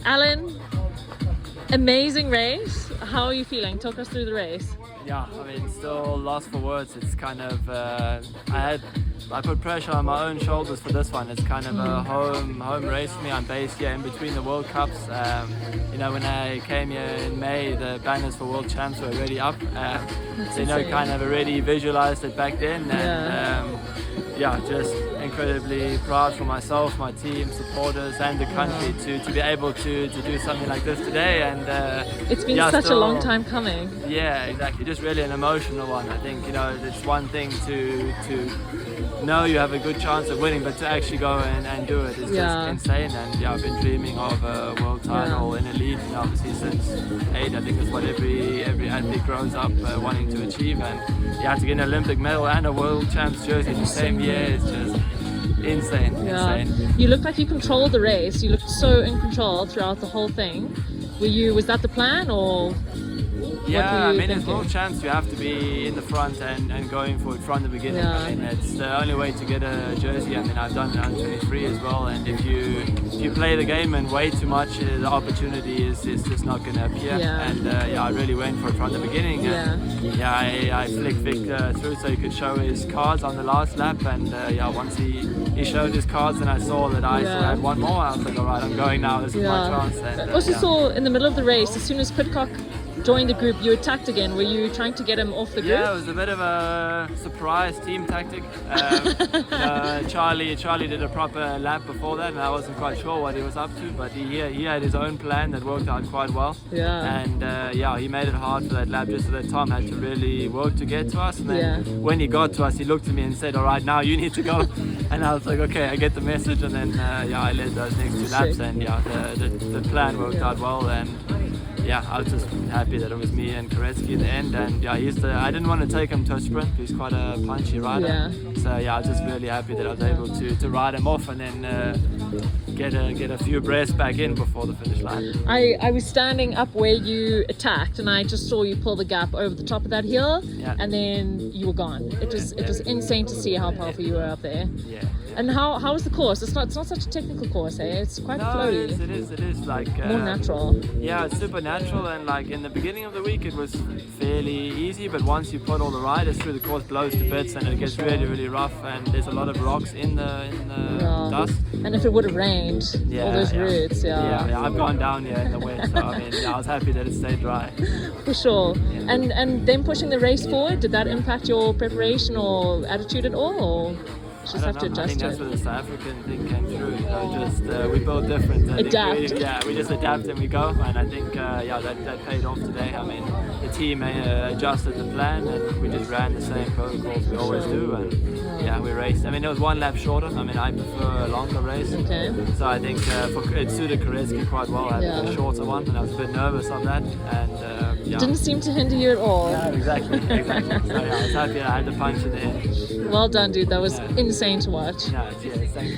Alan, amazing race. How are you feeling? Talk us through the race. Yeah, I mean, still lost for words. It's kind of I put pressure on my own shoulders for this one. It's kind of a home race for me. I'm based here in between the World Cups. You know, when I came here in May, the banners for World Champs were already up. So, you know, kind of already visualized it back then. And yeah, just incredibly proud for myself, my team, supporters, and the country to be able to do something like this today. And it's been such a long time coming. Yeah, exactly. Just really an emotional one. I think, you know, it's one thing to know you have a good chance of winning, but to actually go and do it is just insane. And yeah, I've been dreaming of a world title in elite, you know, obviously since 8. I think that's what every athlete grows up wanting to achieve. And yeah, to get an Olympic medal and a World Champs jersey in the same year is just insane. Insane. You looked like you controlled the race. You looked so in control throughout the whole thing. Was that the plan, or? Yeah, I mean, it's World Champs, you have to be in the front and going for it from the beginning. I mean, it's the only way to get a jersey. I mean, I've done it under 23 as well, and if you play the game and wait too much, the opportunity is just not going to appear. And yeah, I really went for it from the beginning. And, I flicked Vic through so he could show his cards on the last lap, and yeah, once he showed his cards and I saw that I still had one more, I was like, all right, I'm going now, this is my chance. And, I also saw in the middle of the race, as soon as Pidcock joined the group, you attacked again. Were you trying to get him off the group? Yeah, it was a bit of a surprise team tactic. Charlie did a proper lap before that, and I wasn't quite sure what he was up to, but he had his own plan that worked out quite well. And yeah, he made it hard for that lap, just so that Tom had to really work to get to us. And then when he got to us, he looked at me and said, all right, now you need to go. And I was like, okay, I get the message. And then yeah, I led those next 2 laps, and yeah, the plan worked out well. And yeah, I was just happy that it was me and Koretsky in the end. And yeah, I didn't want to take him to a sprint. He's quite a punchy rider. So yeah, I was just really happy that I was able to ride him off and then get a few breaths back in before the finish line. I was standing up where you attacked, and I just saw you pull the gap over the top of that hill, and then you were gone. It was insane to see how powerful you were up there. And how was the course? It's not such a technical course, eh? It's quite flowy. It is like more natural. Yeah, it's super natural, and like in the beginning of the week it was fairly easy, but once you put all the riders through, the course blows to bits and it gets really rough, and there's a lot of rocks in the dust. And if it would have rained, all those roots, I've gone down here in the wet, so I mean, I was happy that it stayed dry. For sure. And then pushing the race forward, did that impact your preparation or attitude at all? Or? Just have to adjust. I think that's where the South African thing came through. You know, just we build different. Adapt. We just adapt and we go. And I think that paid off today. I mean, the team adjusted the plan and we just ran the same protocols we always do. And yeah, we raced. I mean, it was 1 lap shorter. I mean, I prefer a longer race. Okay. So I think it suited Koretsky quite well. I had a shorter one, and I was a bit nervous on that. And didn't seem to hinder you at all. Yeah, exactly. So yeah, I was happy I had the punch in the end. Well done, dude. That was insane to watch. Yeah, thanks.